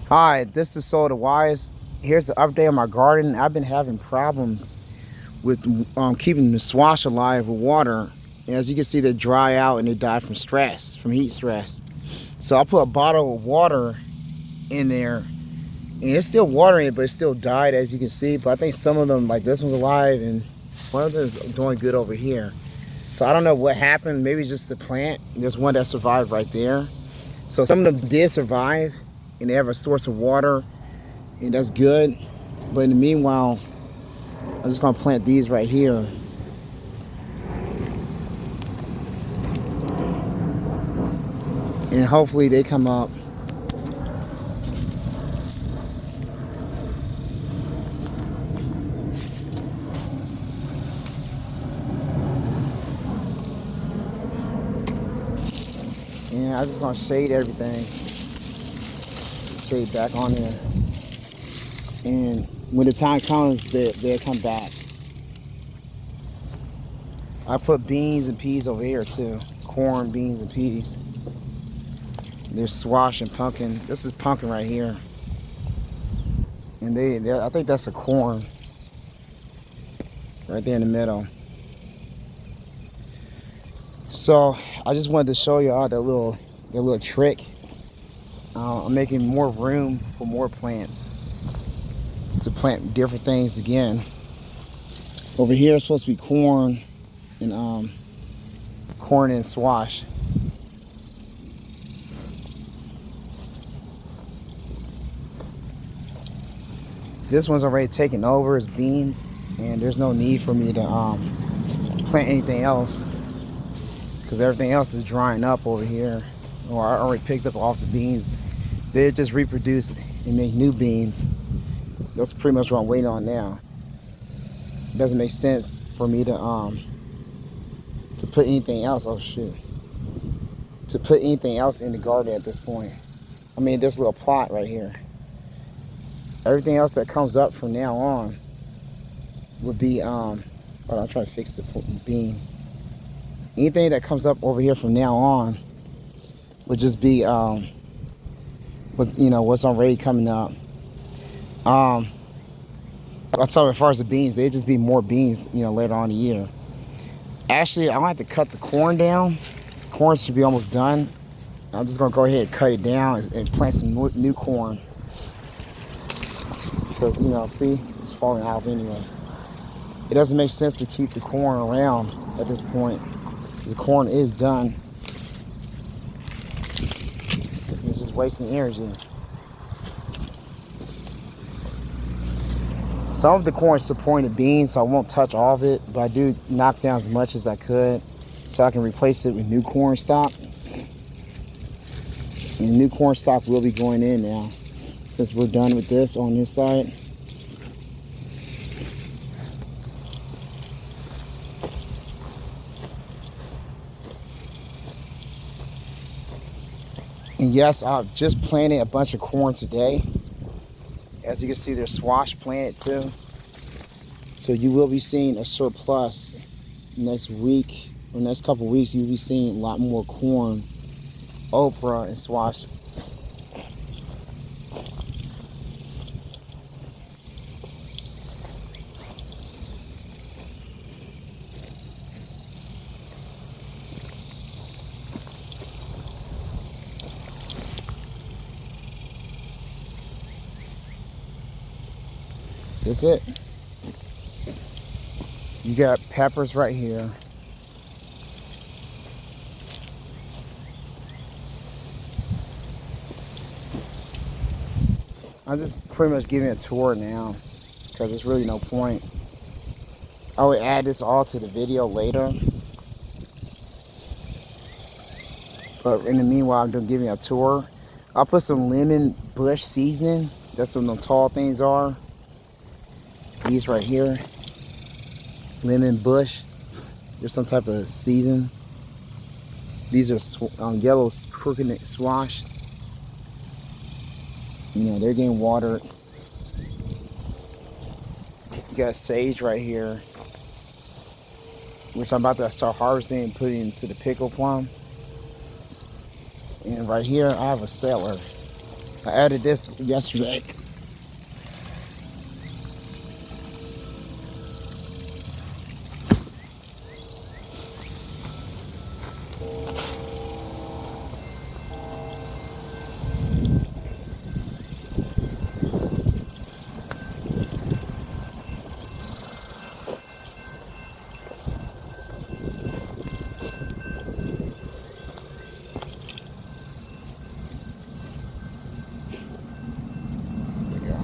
Hi, this is Soda Wise. Here's the update on my garden. I've been having problems with keeping the squash alive with water. And as you can see, they dry out and they die from stress, from heat stress. So I put a bottle of water in there, and it's still watering it, but it still died, as you can see. But I think some of them, like this one's alive, and one of them is doing good over here. So I don't know what happened. Maybe it's just the plant. There's one that survived right there. So some of them did survive, and they have a source of water, and that's good. But in the meanwhile, I'm just gonna plant these right here, and hopefully they come up. And I'm just gonna shade everything, shade back on there, and when the time comes, they'll come back. I put beans and peas over here too, corn, beans, and peas. There's squash and pumpkin. This is pumpkin right here, and I think that's a corn right there in the middle. So I just wanted to show you all that little trick. I'm making more room for more plants to plant different things again. Over here it's supposed to be corn and squash. This one's already taken over as beans, and there's no need for me to plant anything else because everything else is drying up over here. Or I already picked up off the beans. They just reproduce and make new beans. That's pretty much what I'm waiting on now. It doesn't make sense for me to put anything else. Oh shit! To put anything else in the garden at this point. I mean, this little plot right here. Everything else that comes up from now on would be hold on, I'm trying to fix the bean. Anything that comes up over here from now on would just be what's already coming up. I'll tell you, as far as the beans, they'd just be more beans, later on in the year. Actually, I'm gonna have to cut the corn down. Corn should be almost done. I'm just gonna go ahead and cut it down and plant some new corn. Because, see, it's falling out anyway. It doesn't make sense to keep the corn around at this point. The corn is done. It's just wasting energy. Some of the corn is supporting the beans, so I won't touch all of it, but I do knock down as much as I could so I can replace it with new corn stock. And new corn stock will be going in now since we're done with this on this side. And yes, I've just planted a bunch of corn today. As you can see, there's squash planted too. So you will be seeing a surplus next week or next couple weeks. You'll be seeing a lot more corn, okra, and squash. That's it. You got peppers right here. I'm just pretty much giving a tour now because there's really no point. I will add this all to the video later. But in the meanwhile, I'm just giving a tour. I'll put some lemon bush seasoning. That's what the tall things are. These right here. Lemon bush. There's some type of season. These are yellow crooked squash. They're getting watered. You got sage right here, which I'm about to start harvesting and putting into the pickle plum. And right here, I have a celery. I added this yesterday. There we go.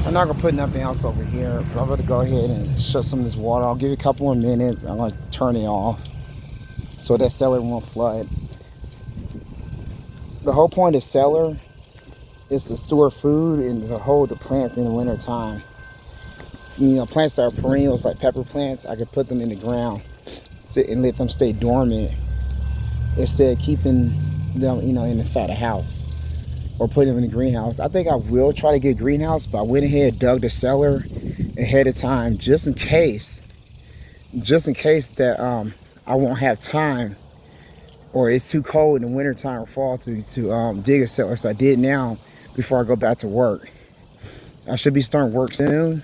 I'm not gonna put nothing else over here, but I'm gonna go ahead and shut some of this water. I'll give it a couple more minutes. I'm gonna turn it off so that cellar won't flood. The whole point of cellar is to store food and to hold the plants in the winter time. You know, plants that are perennials like pepper plants, I could put them in the ground, sit and let them stay dormant instead of keeping them, you know, inside a house or putting them in the greenhouse. I think I will try to get a greenhouse, but I went ahead and dug the cellar ahead of time just in case that I won't have time or it's too cold in the wintertime or fall to dig a cellar. So I did now before I go back to work. I should be starting work soon,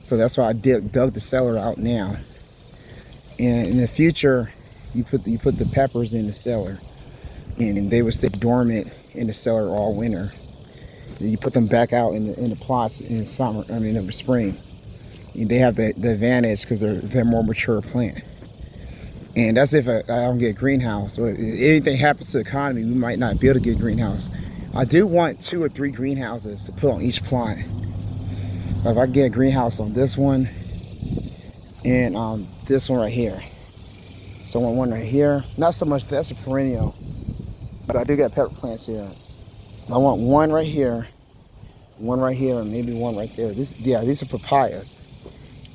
so that's why I dug the cellar out now. And in the future, you put the peppers in the cellar, and they would stay dormant in the cellar all winter. Then you put them back out in the plots in the summer. I mean, in the spring. And they have the advantage because they're more mature plant. And that's if I don't get a greenhouse. Or if anything happens to the economy, we might not be able to get a greenhouse. I do want 2 or 3 greenhouses to put on each plant. If I get a greenhouse on this one and this one right here. So one right here. Not so much, that's a perennial. But I do got pepper plants here. I want one right here, and maybe one right there. These are papayas.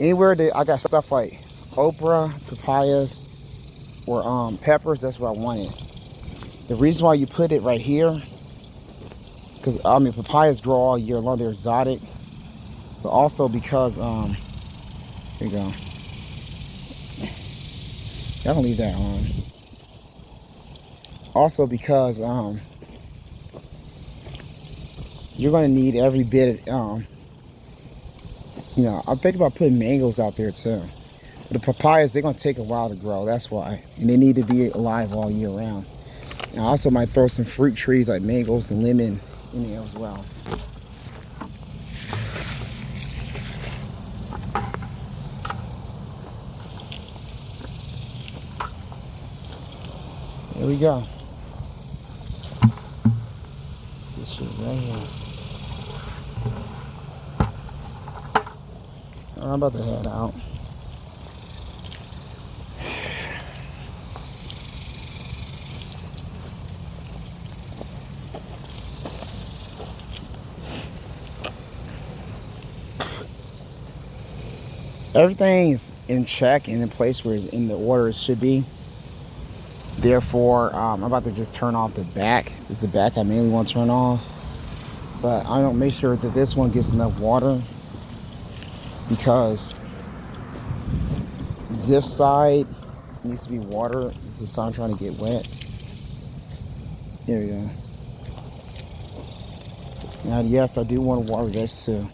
Anywhere that I got stuff like okra, papayas, or peppers, that's what I wanted. The reason why you put it right here, because I mean papayas grow all year long, they're exotic, but also because here you go. I don't leave that on. Also because you're gonna need every bit of you know, I'm thinking about putting mangoes out there too. The papayas, they're gonna take a while to grow, that's why. And they need to be alive all year round. And I also might throw some fruit trees like mangoes and lemon in there as well. There we go. This shit right here. I'm about to head out. Everything's in check and in place where it's in the order it should be. Therefore, I'm about to just turn off the back. This is the back I mainly want to turn off. But I don't make sure that this one gets enough water, because this side needs to be water. This is the side I'm trying to get wet. There we go. Now, yes, I do want to water this too.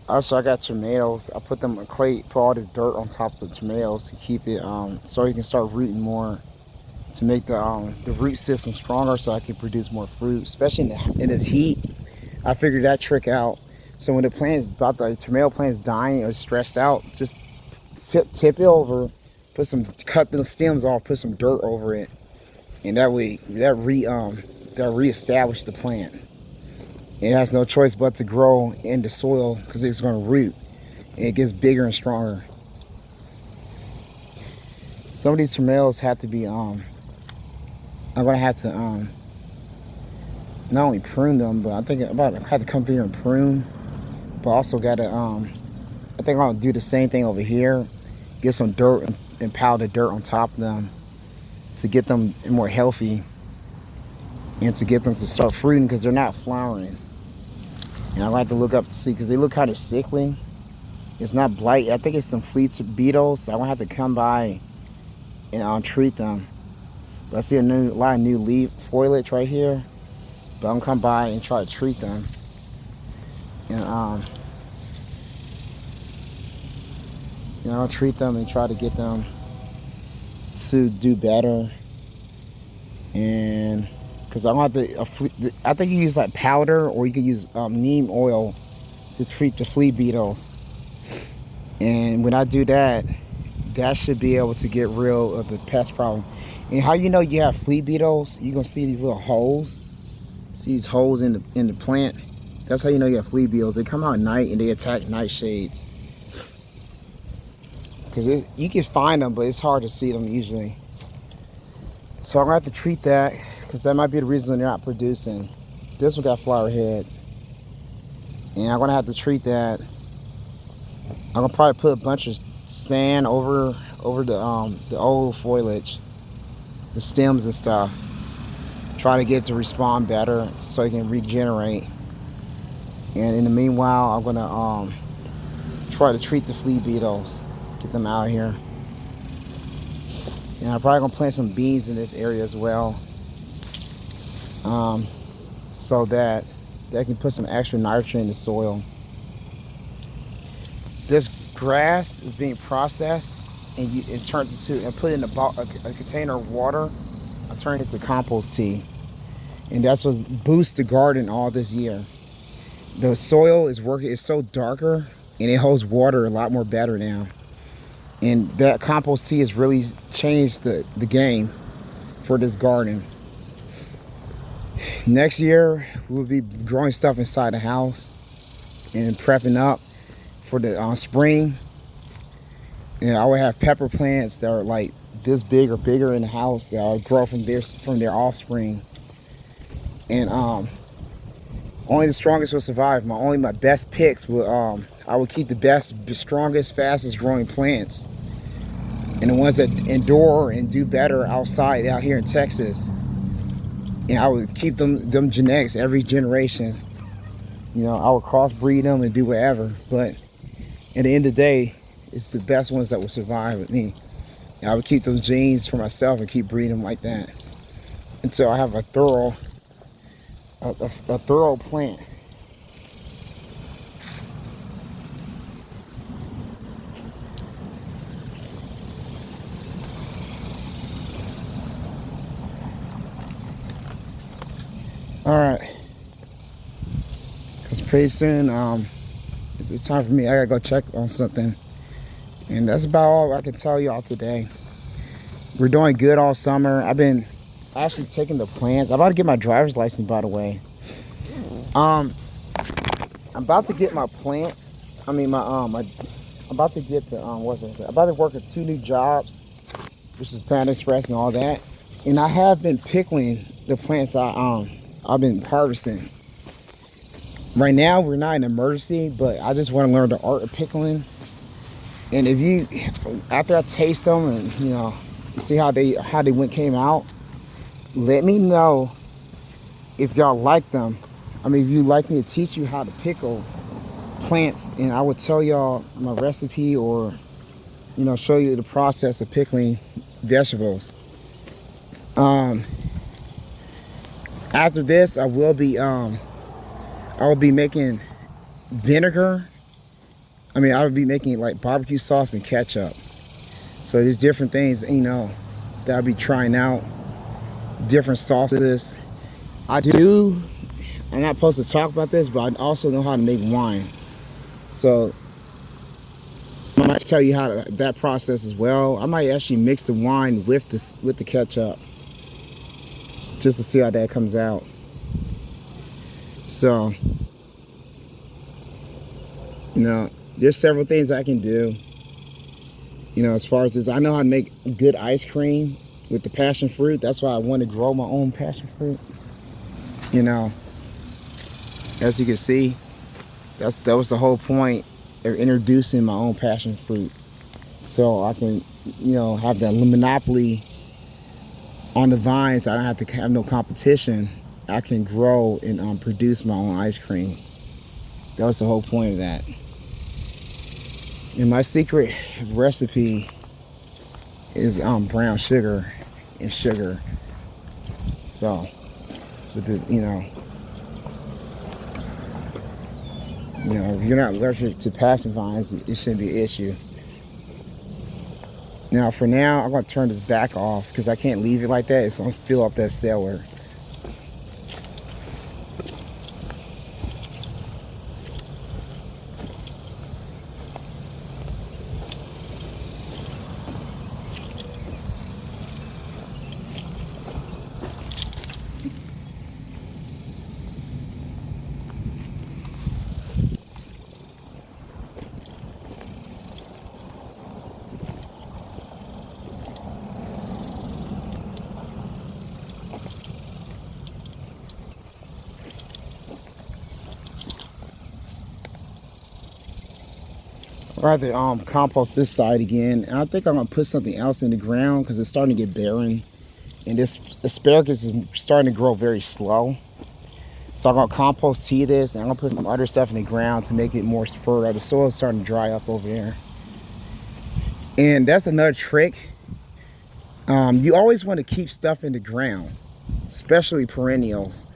Also, I got tomatoes. I put them in clay, put all this dirt on top of the tomatoes to keep it, so you can start rooting more, to make the root system stronger, so I can produce more fruit, especially in this heat. I figured that trick out. So when the tomato plant's dying or stressed out, just tip it over, cut the stems off, put some dirt over it, and that way that reestablish the plant. It has no choice but to grow in the soil because it's going to root and it gets bigger and stronger. Some of these tomatoes have to be I'm gonna have to not only prune them, but I think I'm about to have to come through here and prune. But also gotta I think I'll do the same thing over here. Get some dirt and pile the dirt on top of them to get them more healthy and to get them to start fruiting because they're not flowering. And I like to look up to see because they look kind of sickly. It's not blight. I think it's some fleas beetles. So I'm gonna have to come by and treat them. But I see a lot of new leaf foliage right here. But I'm gonna come by and try to treat them. And I'll treat them and try to get them to do better. And because I don't have to, I think you use like powder or you can use neem oil to treat the flea beetles. And when I do that, that should be able to get rid of the pest problem. And how you know you have flea beetles, you're gonna see these little holes. See these holes in the plant? That's how you know you have flea beetles. They come out at night and they attack nightshades. Because you can find them, but it's hard to see them usually. So I'm gonna have to treat that because that might be the reason they're not producing. This one got flower heads. And I'm gonna have to treat that. I'm gonna probably put a bunch of sand over the old foliage, the stems and stuff. Try to get it to respond better so it can regenerate. And in the meanwhile, I'm gonna try to treat the flea beetles, get them out here. And I'm probably gonna plant some beans in this area as well, so that they can put some extra nitrogen in the soil. This grass is being processed and turned into and put in a container of water. I turned it into compost tea, and that's what boosts the garden all this year. The soil is working; it's so darker, and it holds water a lot more better now. And that compost tea has really changed the game for this garden. Next year, we'll be growing stuff inside the house and prepping up for the spring. And I will have pepper plants that are like this big or bigger in the house that will grow from their offspring. And only the strongest will survive. My best picks will I will keep the best, strongest, fastest growing plants. And the ones that endure and do better outside out here in Texas. And I would keep them genetics every generation. You know, I would crossbreed them and do whatever. But at the end of the day, it's the best ones that will survive with me. And I would keep those genes for myself and keep breeding them like that until I have a thorough plant. All right, because pretty soon it's time for me. I gotta go check on something, and that's about all I can tell y'all today. We're doing good all summer. I've been actually taking the plants. I'm about to get my driver's license, by the way. I'm about to get my plant. I mean I'm about to get the what's that? I'm about to work at 2 new jobs, which is Panda Express and all that. And I have been pickling the plants I've been harvesting. Right now we're not in an emergency, but I just want to learn the art of pickling. And after I taste them and see how they came out, let me know if y'all like them. I mean, if you like me to teach you how to pickle plants, and I would tell y'all my recipe or show you the process of pickling vegetables. After this, I will be making vinegar. I mean, I would be making like barbecue sauce and ketchup. So there's different things, that I'll be trying out. Different sauces. I'm not supposed to talk about this, but I also know how to make wine. So I might tell you how that process as well. I might actually mix the wine with the ketchup, just to see how that comes out. So You know, there's several things I can do. You know, as far as this, I know how to make good ice cream with the passion fruit. That's why I want to grow my own passion fruit. You know, as you can see, that was the whole point of introducing my own passion fruit, so I can, you know, have the monopoly on the vines. I don't have to have no competition. I can grow and produce my own ice cream. That was the whole point of that. And my secret recipe is brown sugar and sugar. So, with the, you know, if you're not allergic to passion vines, it shouldn't be an issue. Now, for now, I'm going to turn this back off because I can't leave it like that. It's going to fill up that cellar. I'd rather compost this side again. And I think I'm gonna put something else in the ground because it's starting to get barren, and this asparagus is starting to grow very slow. So I'm gonna compost tea this, and I'm gonna put some other stuff in the ground to make it more fertile. The soil is starting to dry up over there, and that's another trick. You always want to keep stuff in the ground, especially perennials,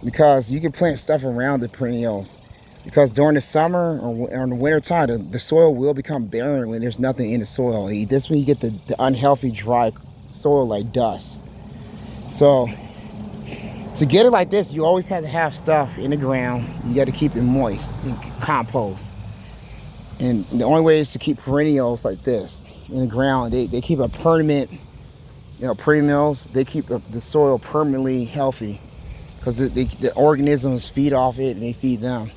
because you can plant stuff around the perennials. Because during the summer or in the winter time, the soil will become barren when there's nothing in the soil. That's when you get the unhealthy, dry soil like dust. So to get it like this, you always have to have stuff in the ground. You got to keep it moist and compost. And the only way is to keep perennials like this in the ground. They keep a permanent, perennials, they keep the soil permanently healthy because the organisms feed off it and they feed them.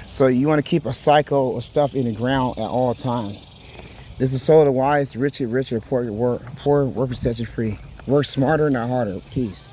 So you want to keep a cycle of stuff in the ground at all times. This is Soil of the Wise, Richard, poor work protection free. Work smarter, not harder. Peace.